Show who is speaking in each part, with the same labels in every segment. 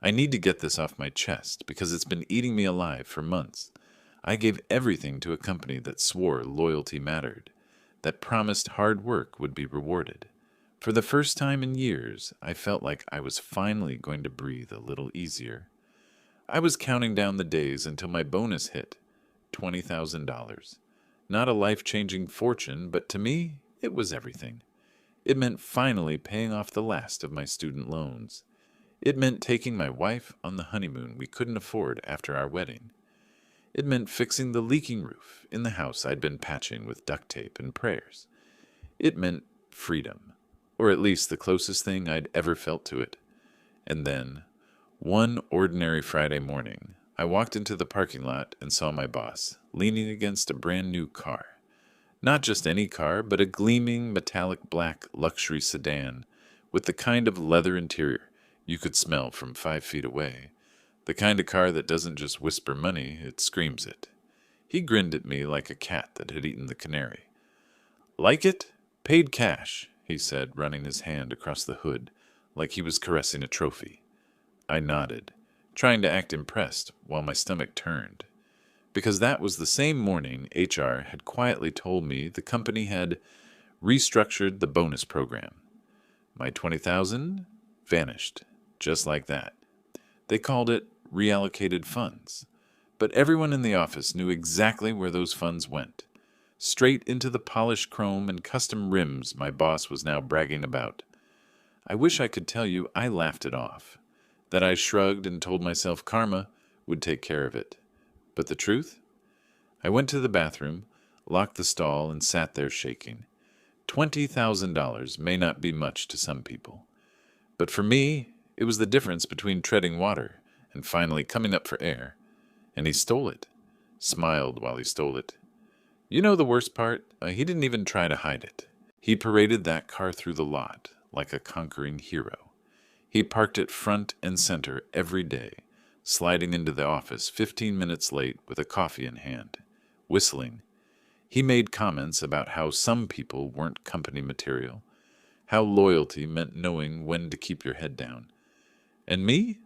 Speaker 1: I need to get this off my chest because it's been eating me alive for months. I gave everything to a company that swore loyalty mattered, that promised hard work would be rewarded. For the first time in years, I felt like I was finally going to breathe a little easier. I was counting down the days until my bonus hit, $20,000. Not a life-changing fortune, but to me, it was everything. It meant finally paying off the last of my student loans. It meant taking my wife on the honeymoon we couldn't afford after our wedding. It meant fixing the leaking roof in the house I'd been patching with duct tape and prayers. It meant freedom, or at least the closest thing I'd ever felt to it. And then, one ordinary Friday morning, I walked into the parking lot and saw my boss leaning against a brand new car. Not just any car, but a gleaming metallic black luxury sedan with the kind of leather interior you could smell from 5 feet away. The kind of car that doesn't just whisper money, it screams it. He grinned at me like a cat that had eaten the canary. "Like it? Paid cash," he said, running his hand across the hood like he was caressing a trophy. I nodded, trying to act impressed while my stomach turned. Because that was the same morning HR had quietly told me the company had restructured the bonus program. My 20,000 vanished, just like that. They called it reallocated funds. But everyone in the office knew exactly where those funds went. Straight into the polished chrome and custom rims my boss was now bragging about. I wish I could tell you I laughed it off, that I shrugged and told myself karma would take care of it. But the truth? I went to the bathroom, locked the stall, and sat there shaking. $20,000 may not be much to some people. But for me, it was the difference between treading water and finally coming up for air. And he stole it. Smiled while he stole it. You know the worst part? He didn't even try to hide it. He paraded that car through the lot like a conquering hero. He parked it front and center every day, sliding into the office 15 minutes late with a coffee in hand, whistling. He made comments about how some people weren't company material, how loyalty meant knowing when to keep your head down. And me?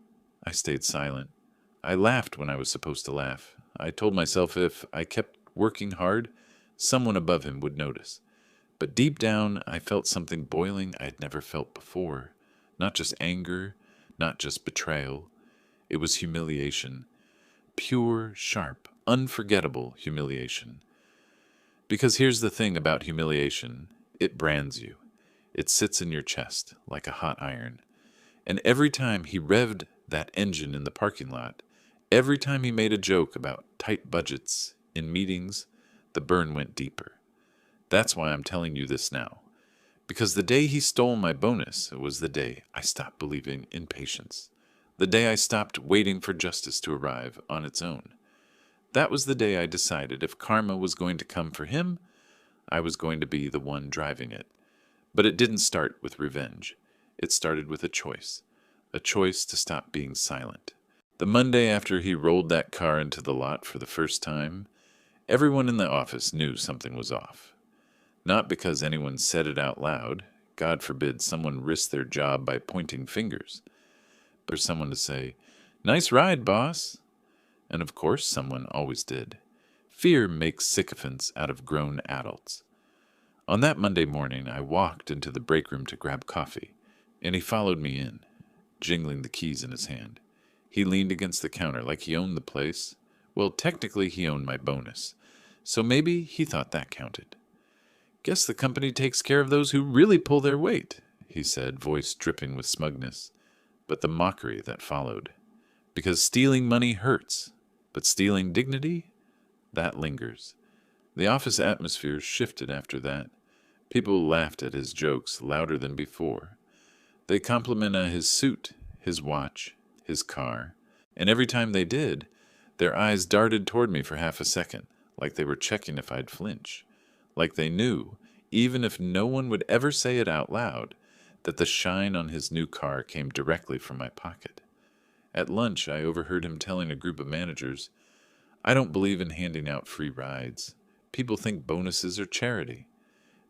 Speaker 1: I stayed silent. I laughed when I was supposed to laugh. I told myself if I kept working hard, someone above him would notice. But deep down, I felt something boiling I'd never felt before. Not just anger, not just betrayal. It was humiliation. Pure, sharp, unforgettable humiliation. Because here's the thing about humiliation. It brands you. It sits in your chest like a hot iron. And every time he revved that engine in the parking lot, every time he made a joke about tight budgets in meetings, the burn went deeper. That's why I'm telling you this now. Because the day he stole my bonus was the day I stopped believing in patience. The day I stopped waiting for justice to arrive on its own. That was the day I decided if karma was going to come for him, I was going to be the one driving it. But it didn't start with revenge. It started with a choice to stop being silent. The Monday after he rolled that car into the lot for the first time, everyone in the office knew something was off. Not because anyone said it out loud, God forbid someone risk their job by pointing fingers, but for someone to say, "Nice ride, boss." And of course someone always did. Fear makes sycophants out of grown adults. On that Monday morning, I walked into the break room to grab coffee, and he followed me in, jingling the keys in his hand. He leaned against the counter like he owned the place. Well, technically he owned my bonus, so maybe he thought that counted. "Guess the company takes care of those who really pull their weight," he said, voice dripping with smugness. But the mockery that followed. Because stealing money hurts, but stealing dignity, that lingers. The office atmosphere shifted after that. People laughed at his jokes louder than before. They complimented his suit, his watch, his car, and every time they did, their eyes darted toward me for half a second, like they were checking if I'd flinch. Like they knew, even if no one would ever say it out loud, that the shine on his new car came directly from my pocket. At lunch, I overheard him telling a group of managers, "I don't believe in handing out free rides. People think bonuses are charity.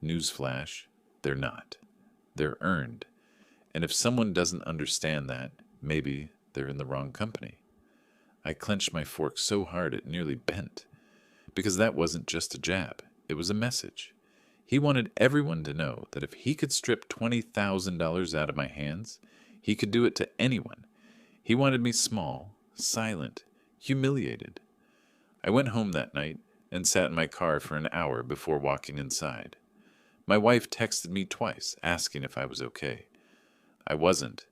Speaker 1: Newsflash, they're not. They're earned. And if someone doesn't understand that, maybe they're in the wrong company. I clenched my fork so hard it nearly bent, because that wasn't just a jab, it was a message. He wanted everyone to know that if he could strip $20,000 out of my hands, he could do it to anyone. He wanted me small, silent, humiliated. I went home that night and sat in my car for an hour before walking inside. My wife texted me twice, asking if I was okay. I wasn't.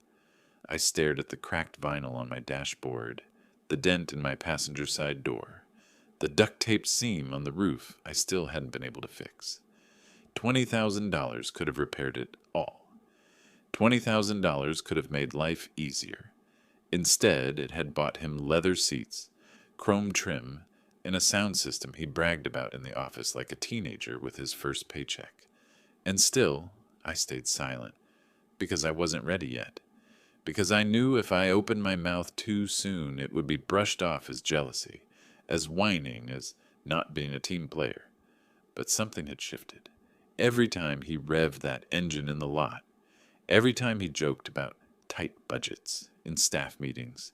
Speaker 1: I stared at the cracked vinyl on my dashboard, the dent in my passenger side door, the duct-taped seam on the roof I still hadn't been able to fix. $20,000 could have repaired it all. $20,000 could have made life easier. Instead, it had bought him leather seats, chrome trim, and a sound system he bragged about in the office like a teenager with his first paycheck. And still, I stayed silent, because I wasn't ready yet. Because I knew if I opened my mouth too soon, it would be brushed off as jealousy, as whining, as not being a team player. But something had shifted. Every time he revved that engine in the lot, every time he joked about tight budgets in staff meetings,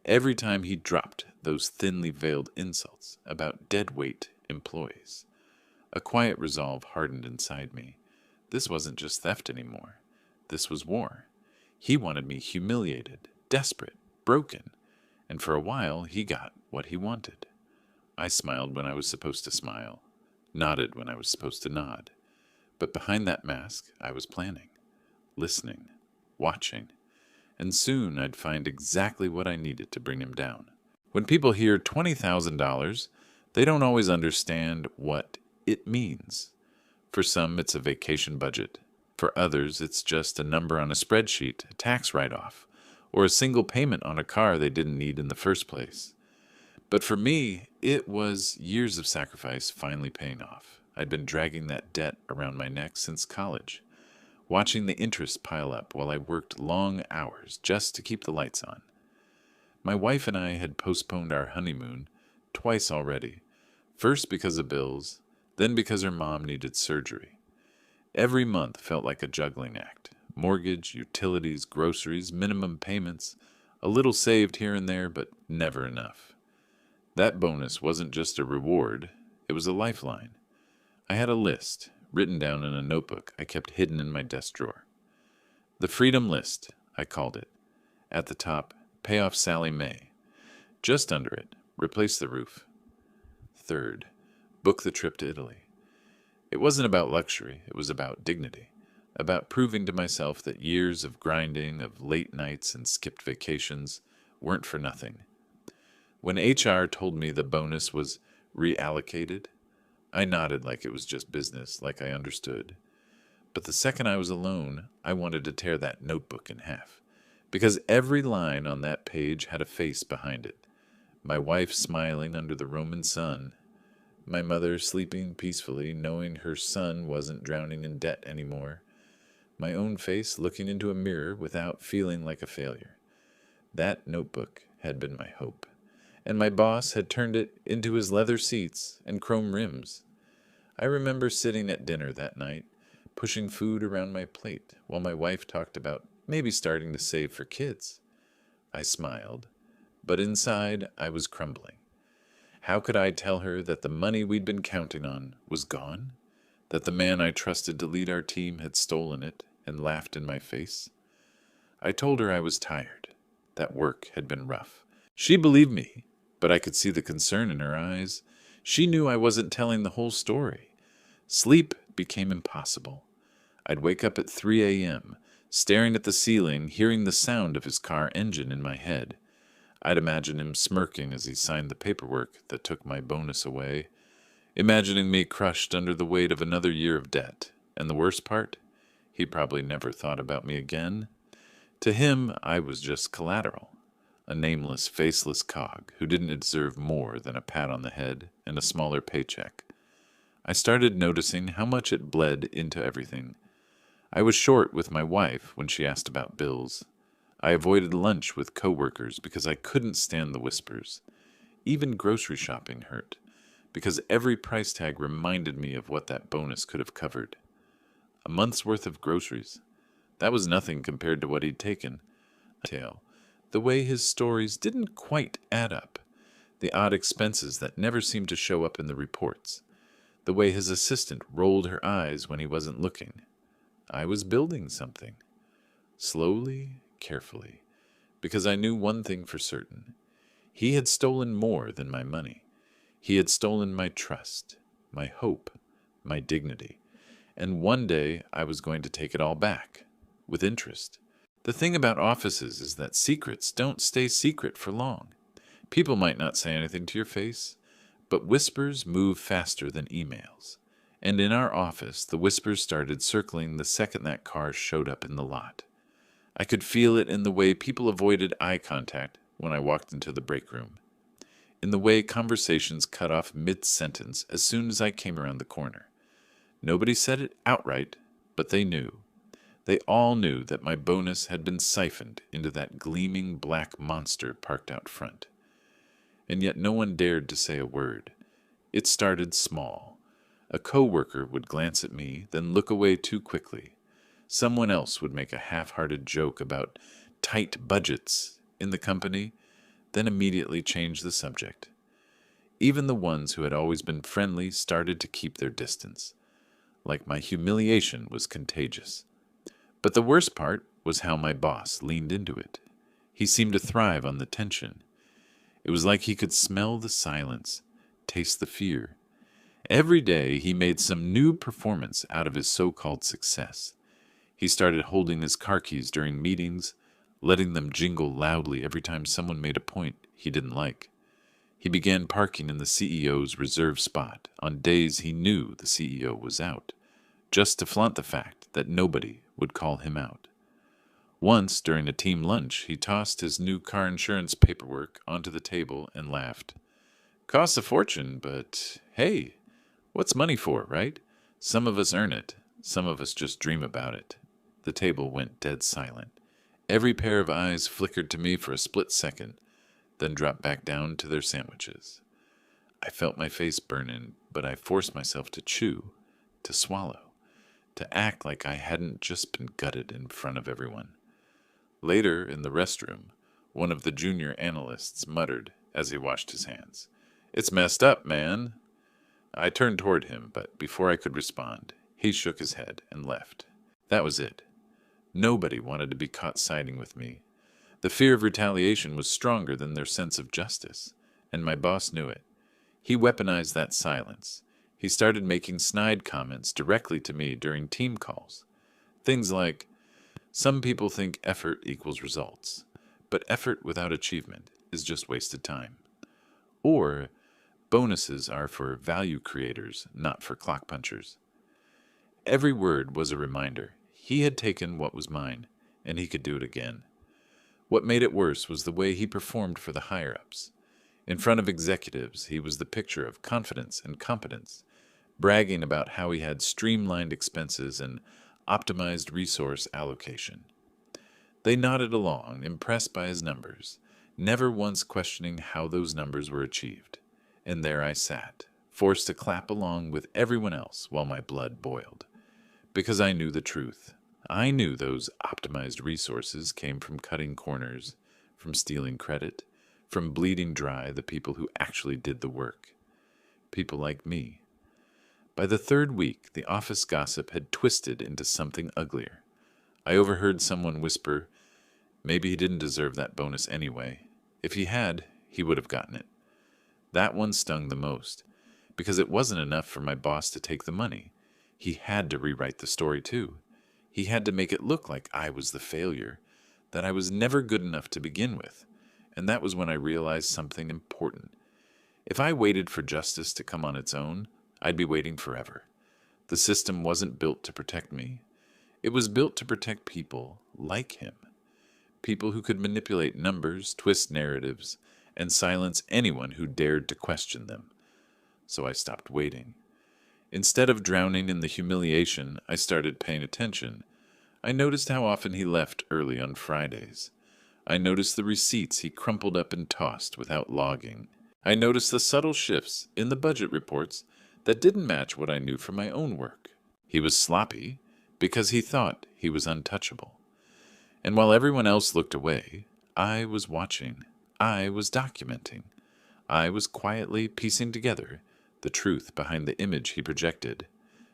Speaker 1: every time he dropped those thinly veiled insults about deadweight employees, a quiet resolve hardened inside me. This wasn't just theft anymore. This was war. He wanted me humiliated, desperate, broken, and for a while he got what he wanted. I smiled when I was supposed to smile, nodded when I was supposed to nod. But behind that mask, I was planning, listening, watching, and soon I'd find exactly what I needed to bring him down. When people hear $20,000, they don't always understand what it means. For some, it's a vacation budget. For others, it's just a number on a spreadsheet, a tax write-off, or a single payment on a car they didn't need in the first place. But for me, it was years of sacrifice finally paying off. I'd been dragging that debt around my neck since college, watching the interest pile up while I worked long hours just to keep the lights on. My wife and I had postponed our honeymoon twice already, first because of bills, then because her mom needed surgery. Every month felt like a juggling act. Mortgage, utilities, groceries, minimum payments, a little saved here and there, but never enough. That bonus wasn't just a reward, it was a lifeline. I had a list, written down in a notebook I kept hidden in my desk drawer. The Freedom List, I called it. At the top, pay off Sally Mae. Just under it, replace the roof. Third, book the trip to Italy. It wasn't about luxury, it was about dignity, about proving to myself that years of grinding, of late nights and skipped vacations weren't for nothing. When HR told me the bonus was reallocated, I nodded like it was just business, like I understood. But the second I was alone, I wanted to tear that notebook in half, because every line on that page had a face behind it. My wife smiling under the Roman sun, my mother sleeping peacefully, knowing her son wasn't drowning in debt anymore, my own face looking into a mirror without feeling like a failure. That notebook had been my hope, and my boss had turned it into his leather seats and chrome rims. I remember sitting at dinner that night, pushing food around my plate while my wife talked about maybe starting to save for kids. I smiled, but inside I was crumbling. How could I tell her that the money we'd been counting on was gone? That the man I trusted to lead our team had stolen it and laughed in my face? I told her I was tired, that work had been rough. She believed me, but I could see the concern in her eyes. She knew I wasn't telling the whole story. Sleep became impossible. I'd wake up at 3 a.m., staring at the ceiling, hearing the sound of his car engine in my head. I'd imagine him smirking as he signed the paperwork that took my bonus away, imagining me crushed under the weight of another year of debt. And the worst part? He probably never thought about me again. To him, I was just collateral, a nameless, faceless cog who didn't deserve more than a pat on the head and a smaller paycheck. I started noticing how much it bled into everything. I was short with my wife when she asked about bills. I avoided lunch with coworkers because I couldn't stand the whispers. Even grocery shopping hurt, because every price tag reminded me of what that bonus could have covered. A month's worth of groceries. That was nothing compared to what he'd taken. The way his stories didn't quite add up. The odd expenses that never seemed to show up in the reports. The way his assistant rolled her eyes when he wasn't looking. I was building something. Slowly, carefully. Because I knew one thing for certain. He had stolen more than my money. He had stolen my trust, my hope, my dignity. And one day I was going to take it all back, with interest. The thing about offices is that secrets don't stay secret for long. People might not say anything to your face, but whispers move faster than emails. And in our office, the whispers started circling the second that car showed up in the lot. I could feel it in the way people avoided eye contact when I walked into the break room, in the way conversations cut off mid-sentence as soon as I came around the corner. Nobody said it outright, but they knew. They all knew that my bonus had been siphoned into that gleaming black monster parked out front. And yet no one dared to say a word. It started small. A coworker would glance at me, then look away too quickly. Someone else would make a half-hearted joke about tight budgets in the company, then immediately change the subject. Even the ones who had always been friendly started to keep their distance, like my humiliation was contagious. But the worst part was how my boss leaned into it. He seemed to thrive on the tension. It was like he could smell the silence, taste the fear. Every day he made some new performance out of his so-called success. He started holding his car keys during meetings, letting them jingle loudly every time someone made a point he didn't like. He began parking in the CEO's reserved spot on days he knew the CEO was out, just to flaunt the fact that nobody would call him out. Once, during a team lunch, he tossed his new car insurance paperwork onto the table and laughed. Costs a fortune, but hey, what's money for, right? Some of us earn it. Some of us just dream about it. The table went dead silent. Every pair of eyes flickered to me for a split second, then dropped back down to their sandwiches. I felt my face burn in, but I forced myself to chew, to swallow, to act like I hadn't just been gutted in front of everyone. Later, in the restroom, one of the junior analysts muttered as he washed his hands, "It's messed up, man." I turned toward him, but before I could respond, he shook his head and left. That was it. Nobody wanted to be caught siding with me. The fear of retaliation was stronger than their sense of justice, and my boss knew it. He weaponized that silence. He started making snide comments directly to me during team calls. Things like, some people think effort equals results, but effort without achievement is just wasted time. Or, bonuses are for value creators, not for clock punchers. Every word was a reminder. He had taken what was mine, and he could do it again. What made it worse was the way he performed for the higher-ups. In front of executives, he was the picture of confidence and competence, bragging about how he had streamlined expenses and optimized resource allocation. They nodded along, impressed by his numbers, never once questioning how those numbers were achieved. And there I sat, forced to clap along with everyone else while my blood boiled. Because I knew the truth. I knew those optimized resources came from cutting corners, from stealing credit, from bleeding dry the people who actually did the work. People like me. By the third week, the office gossip had twisted into something uglier. I overheard someone whisper, maybe he didn't deserve that bonus anyway. If he had, he would have gotten it. That one stung the most, because it wasn't enough for my boss to take the money. He had to rewrite the story too. He had to make it look like I was the failure, that I was never good enough to begin with. And that was when I realized something important. If I waited for justice to come on its own, I'd be waiting forever. The system wasn't built to protect me. It was built to protect people like him. People who could manipulate numbers, twist narratives, and silence anyone who dared to question them. So I stopped waiting. Instead of drowning in the humiliation, I started paying attention. I noticed how often he left early on Fridays. I noticed the receipts he crumpled up and tossed without logging. I noticed the subtle shifts in the budget reports that didn't match what I knew from my own work. He was sloppy because he thought he was untouchable. And while everyone else looked away, I was watching. I was documenting. I was quietly piecing together the truth behind the image he projected,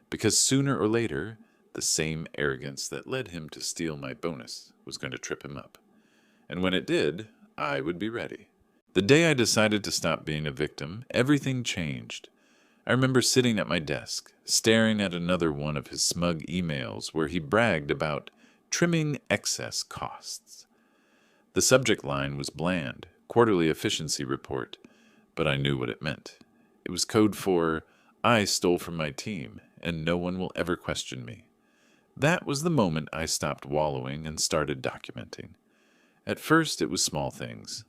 Speaker 1: because sooner or later, the same arrogance that led him to steal my bonus was going to trip him up. And when it did, I would be ready. The day I decided to stop being a victim, everything changed. I remember sitting at my desk, staring at another one of his smug emails where he bragged about trimming excess costs. The subject line was bland, quarterly efficiency report, but I knew what it meant. It was code for, I stole from my team, and no one will ever question me. That was the moment I stopped wallowing and started documenting. At first, it was small things.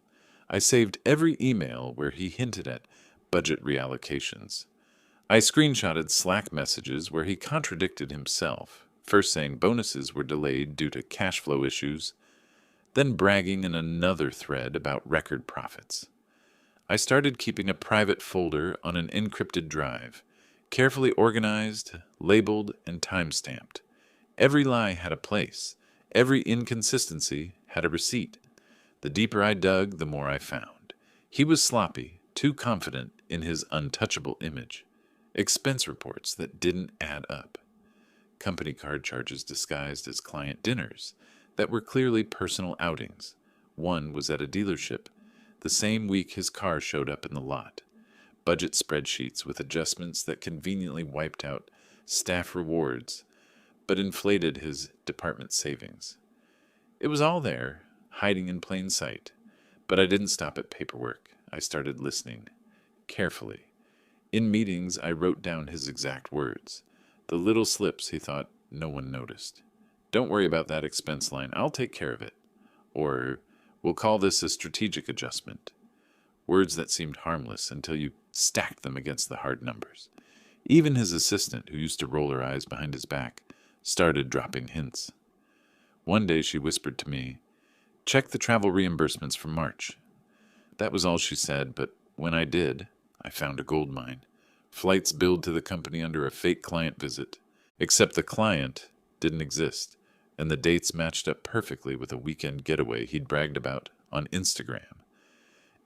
Speaker 1: I saved every email where he hinted at budget reallocations. I screenshotted Slack messages where he contradicted himself, first saying bonuses were delayed due to cash flow issues, then bragging in another thread about record profits. I started keeping a private folder on an encrypted drive, carefully organized, labeled, and time-stamped. Every lie had a place. Every inconsistency had a receipt. The deeper I dug, the more I found. He was sloppy, too confident in his untouchable image. Expense reports that didn't add up. Company card charges disguised as client dinners that were clearly personal outings. One was at a dealership, the same week his car showed up in the lot. Budget spreadsheets with adjustments that conveniently wiped out staff rewards, but inflated his department savings. It was all there, hiding in plain sight, but I didn't stop at paperwork. I started listening, carefully. In meetings, I wrote down his exact words, the little slips he thought no one noticed. Don't worry about that expense line, I'll take care of it. Or, we'll call this a strategic adjustment. Words that seemed harmless until you stacked them against the hard numbers. Even his assistant, who used to roll her eyes behind his back, started dropping hints. One day she whispered to me, "Check the travel reimbursements for March." That was all she said, but when I did, I found a gold mine. Flights billed to the company under a fake client visit, except the client didn't exist, and the dates matched up perfectly with a weekend getaway he'd bragged about on Instagram.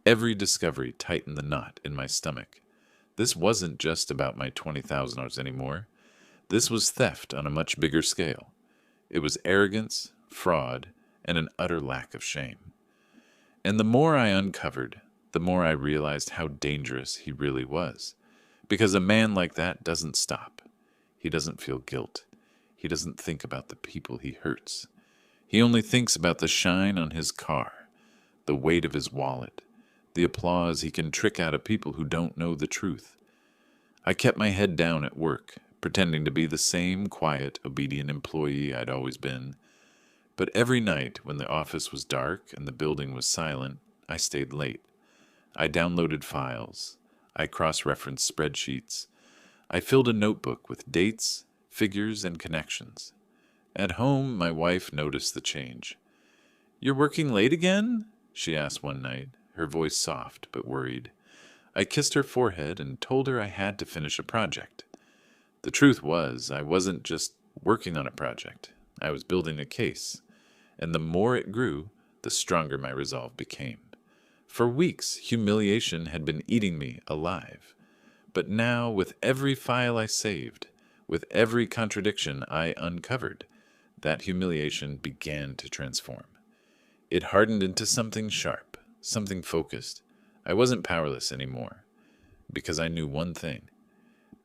Speaker 1: Every discovery tightened the knot in my stomach. This wasn't just about my $20,000 anymore. This was theft on a much bigger scale. It was arrogance, fraud, and an utter lack of shame. And the more I uncovered, the more I realized how dangerous he really was. Because a man like that doesn't stop. He doesn't feel guilt. He doesn't think about the people he hurts. He only thinks about the shine on his car, the weight of his wallet, the applause he can trick out of people who don't know the truth. I kept my head down at work, pretending to be the same quiet, obedient employee I'd always been. But every night, when the office was dark and the building was silent, I stayed late. I downloaded files. I cross-referenced spreadsheets. I filled a notebook with dates, figures, and connections. At home, my wife noticed the change. "You're working late again?" she asked one night, her voice soft but worried. I kissed her forehead and told her I had to finish a project. The truth was, I wasn't just working on a project. I was building a case. And the more it grew, the stronger my resolve became. For weeks, humiliation had been eating me alive. But now, with every file I saved, with every contradiction I uncovered, that humiliation began to transform. It hardened into something sharp, something focused. I wasn't powerless anymore, because I knew one thing.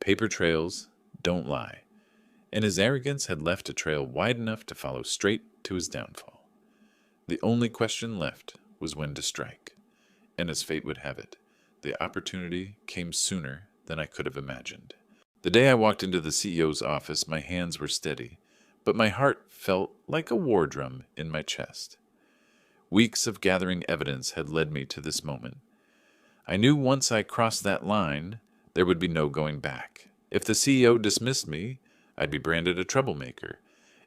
Speaker 1: Paper trails don't lie. And his arrogance had left a trail wide enough to follow straight to his downfall. The only question left was when to strike. And as fate would have it, the opportunity came sooner than I could have imagined. The day I walked into the CEO's office, my hands were steady, but my heart felt like a war drum in my chest. Weeks of gathering evidence had led me to this moment. I knew once I crossed that line, there would be no going back. If the CEO dismissed me, I'd be branded a troublemaker.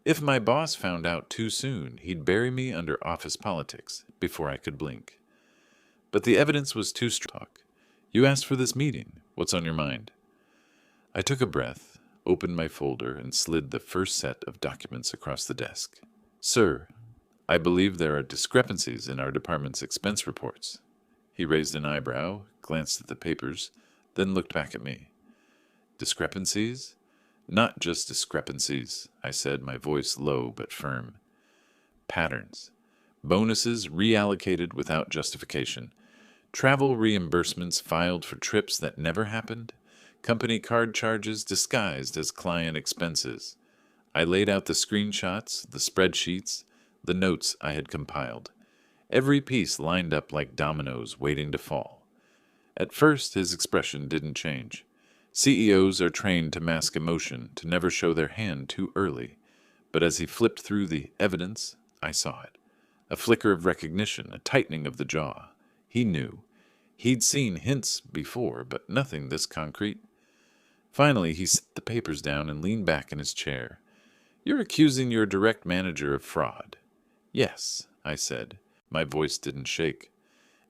Speaker 1: If my boss found out too soon, he'd bury me under office politics before I could blink. But the evidence was too strong. "You asked for this meeting. What's on your mind?" I took a breath, opened my folder, and slid the first set of documents across the desk. "Sir, I believe there are discrepancies in our department's expense reports. He raised an eyebrow, glanced at the papers, then looked back at me. Discrepancies? Not just discrepancies, I said, my voice low but firm. Patterns. Bonuses reallocated without justification. Travel reimbursements filed for trips that never happened. Company card charges disguised as client expenses. I laid out the screenshots, the spreadsheets, the notes I had compiled. Every piece lined up like dominoes waiting to fall. At first, his expression didn't change. CEOs are trained to mask emotion, to never show their hand too early. But as he flipped through the evidence, I saw it. A flicker of recognition, a tightening of the jaw. He knew. He'd seen hints before, but nothing this concrete. Finally, he set the papers down and leaned back in his chair. You're accusing your direct manager of fraud. Yes, I said. My voice didn't shake.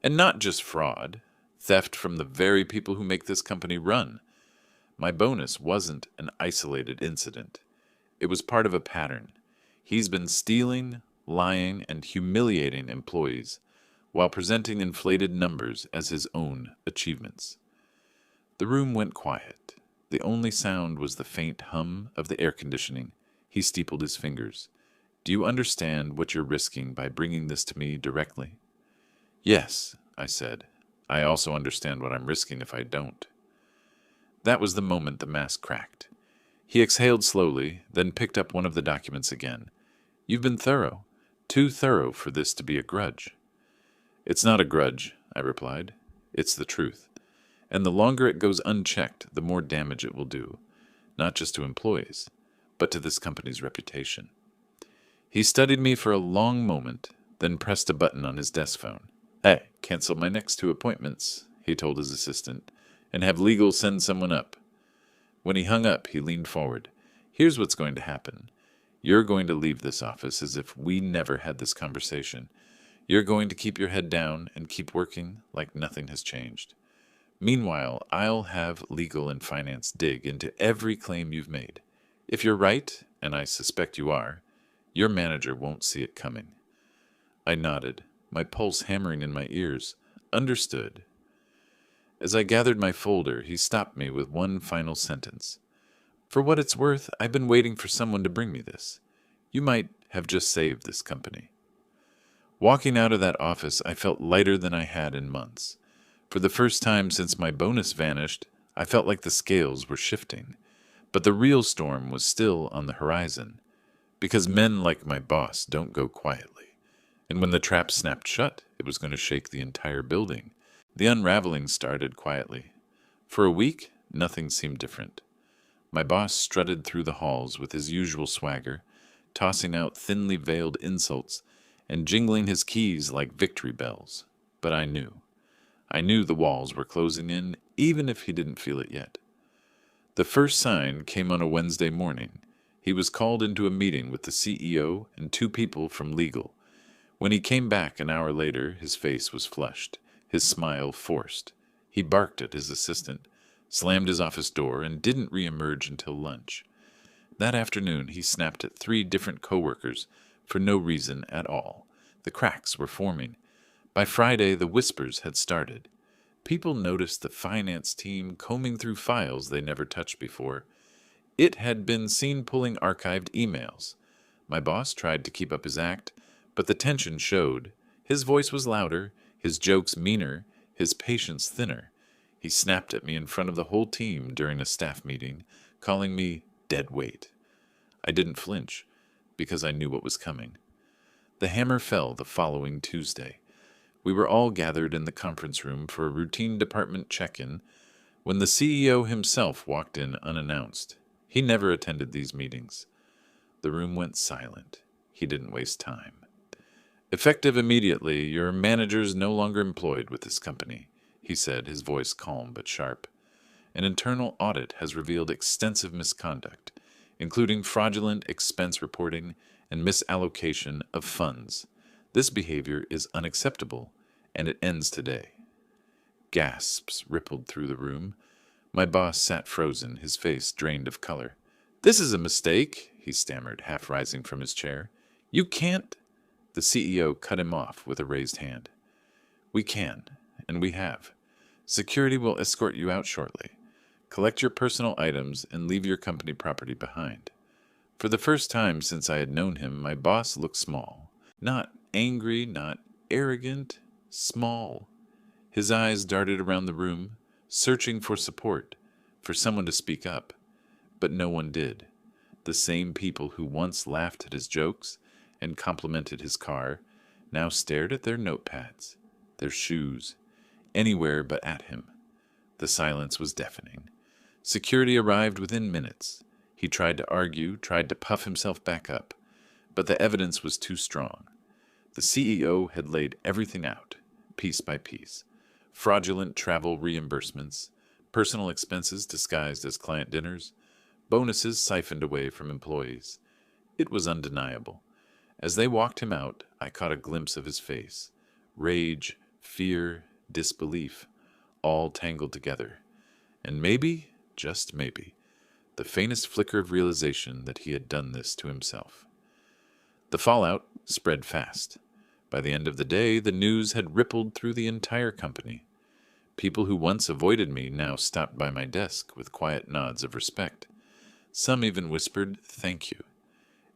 Speaker 1: And not just fraud. Theft from the very people who make this company run. My bonus wasn't an isolated incident. It was part of a pattern. He's been stealing, lying, and humiliating employees while presenting inflated numbers as his own achievements. The room went quiet. The only sound was the faint hum of the air conditioning. He steepled his fingers. Do you understand what you're risking by bringing this to me directly? Yes, I said. I also understand what I'm risking if I don't. That was the moment the mask cracked. He exhaled slowly, then picked up one of the documents again. You've been thorough. Too thorough for this to be a grudge. It's not a grudge, I replied. It's the truth. And the longer it goes unchecked, the more damage it will do. Not just to employees, but to this company's reputation. He studied me for a long moment, then pressed a button on his desk phone. Hey, cancel my next 2 appointments, he told his assistant, and have legal send someone up. When he hung up, he leaned forward. Here's what's going to happen. You're going to leave this office as if we never had this conversation. You're going to keep your head down and keep working like nothing has changed. Meanwhile, I'll have legal and finance dig into every claim you've made. If you're right, and I suspect you are, your manager won't see it coming. I nodded, my pulse hammering in my ears. Understood. As I gathered my folder, he stopped me with one final sentence. For what it's worth, I've been waiting for someone to bring me this. You might have just saved this company. Walking out of that office, I felt lighter than I had in months. For the first time since my bonus vanished, I felt like the scales were shifting. But the real storm was still on the horizon. Because men like my boss don't go quietly. And when the trap snapped shut, it was going to shake the entire building. The unraveling started quietly. For a week, nothing seemed different. My boss strutted through the halls with his usual swagger, tossing out thinly veiled insults and jingling his keys like victory bells. But I knew. I knew the walls were closing in, even if he didn't feel it yet. The first sign came on a Wednesday morning. He was called into a meeting with the CEO and 2 people from legal. When he came back an hour later, his face was flushed, his smile forced. He barked at his assistant, slammed his office door, and didn't reemerge until lunch. That afternoon, he snapped at 3 different coworkers for no reason at all. The cracks were forming. By Friday, the whispers had started. People noticed the finance team combing through files they never touched before. It had been seen pulling archived emails. My boss tried to keep up his act, but the tension showed. His voice was louder, his jokes meaner, his patience thinner. He snapped at me in front of the whole team during a staff meeting, calling me dead weight. I didn't flinch, because I knew what was coming. The hammer fell the following Tuesday. We were all gathered in the conference room for a routine department check-in when the CEO himself walked in unannounced. He never attended these meetings. The room went silent. He didn't waste time. Effective immediately, your manager's no longer employed with this company, he said, his voice calm but sharp. An internal audit has revealed extensive misconduct, including fraudulent expense reporting and misallocation of funds. This behavior is unacceptable, and it ends today. Gasps rippled through the room. My boss sat frozen, his face drained of color. This is a mistake, he stammered, half rising from his chair. You can't... The CEO cut him off with a raised hand. We can, and we have. Security will escort you out shortly. Collect your personal items and leave your company property behind. For the first time since I had known him, my boss looked small. Not angry, not arrogant, small. His eyes darted around the room, searching for support, for someone to speak up. But no one did. The same people who once laughed at his jokes and complimented his car now stared at their notepads, their shoes, anywhere but at him. The silence was deafening. Security arrived within minutes. He tried to argue, tried to puff himself back up, but the evidence was too strong. The CEO had laid everything out, piece by piece. Fraudulent travel reimbursements, personal expenses disguised as client dinners, bonuses siphoned away from employees. It was undeniable. As they walked him out, I caught a glimpse of his face. Rage, fear, disbelief, all tangled together. And maybe, just maybe, the faintest flicker of realization that he had done this to himself. The fallout spread fast. By the end of the day, the news had rippled through the entire company. People who once avoided me now stopped by my desk with quiet nods of respect. Some even whispered, "Thank you."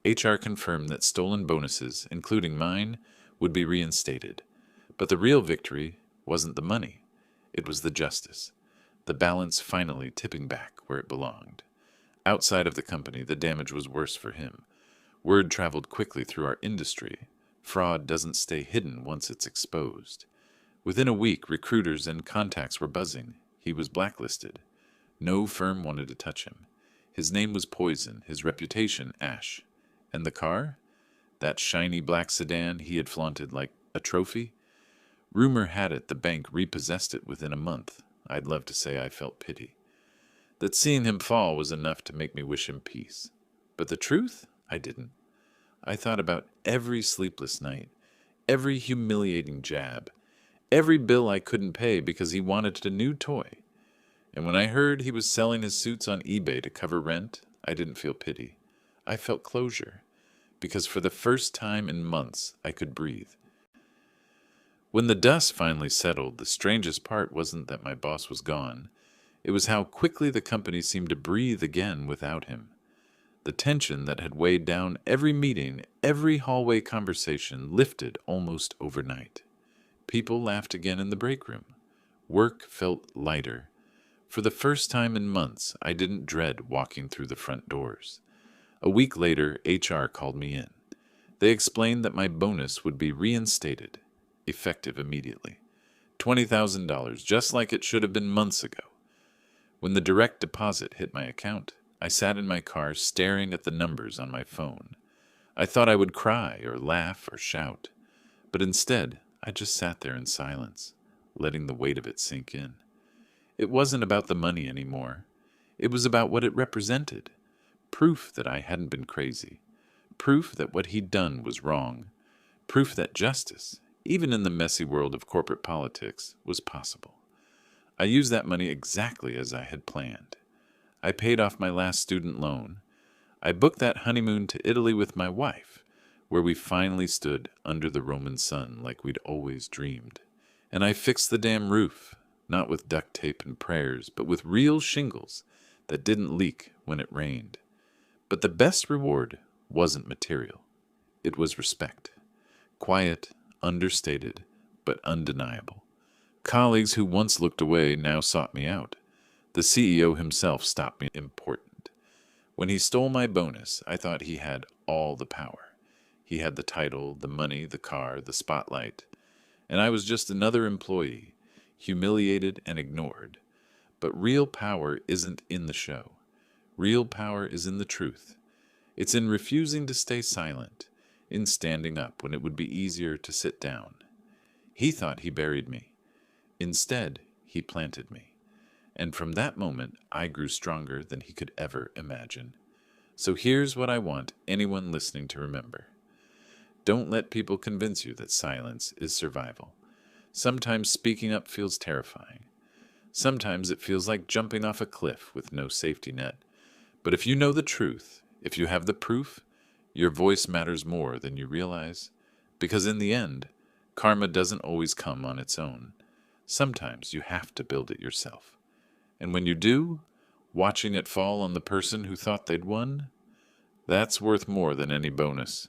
Speaker 1: HR confirmed that stolen bonuses, including mine, would be reinstated. But the real victory wasn't the money. It was the justice. The balance finally tipping back where it belonged. Outside of the company, the damage was worse for him. Word traveled quickly through our industry. Fraud doesn't stay hidden once it's exposed. Within a week, recruiters and contacts were buzzing. He was blacklisted. No firm wanted to touch him. His name was poison, his reputation ash. And the car? That shiny black sedan he had flaunted like a trophy? Rumor had it the bank repossessed it within a month. I'd love to say I felt pity. That seeing him fall was enough to make me wish him peace. But the truth? I didn't. I thought about every sleepless night, every humiliating jab, every bill I couldn't pay because he wanted a new toy. And when I heard he was selling his suits on eBay to cover rent, I didn't feel pity. I felt closure, because for the first time in months I could breathe. When the dust finally settled, the strangest part wasn't that my boss was gone. It was how quickly the company seemed to breathe again without him. The tension that had weighed down every meeting, every hallway conversation, lifted almost overnight. People laughed again in the break room. Work felt lighter. For the first time in months, I didn't dread walking through the front doors. A week later, HR called me in. They explained that my bonus would be reinstated, effective immediately. $20,000, just like it should have been months ago. When the direct deposit hit my account, I sat in my car staring at the numbers on my phone. I thought I would cry or laugh or shout, but instead I just sat there in silence, letting the weight of it sink in. It wasn't about the money anymore. It was about what it represented. Proof that I hadn't been crazy. Proof that what he'd done was wrong. Proof that justice, even in the messy world of corporate politics, was possible. I used that money exactly as I had planned. I paid off my last student loan. I booked that honeymoon to Italy with my wife, where we finally stood under the Roman sun like we'd always dreamed. And I fixed the damn roof, not with duct tape and prayers, but with real shingles that didn't leak when it rained. But the best reward wasn't material. It was respect. Quiet, understated, but undeniable. Colleagues who once looked away now sought me out. The CEO himself stopped me important. When he stole my bonus, I thought he had all the power. He had the title, the money, the car, the spotlight. And I was just another employee, humiliated and ignored. But real power isn't in the show. Real power is in the truth. It's in refusing to stay silent, in standing up when it would be easier to sit down. He thought he buried me. Instead, he planted me. And from that moment, I grew stronger than he could ever imagine. So here's what I want anyone listening to remember. Don't let people convince you that silence is survival. Sometimes speaking up feels terrifying. Sometimes it feels like jumping off a cliff with no safety net. But if you know the truth, if you have the proof, your voice matters more than you realize. Because in the end, karma doesn't always come on its own. Sometimes you have to build it yourself. And when you do, watching it fall on the person who thought they'd won, that's worth more than any bonus.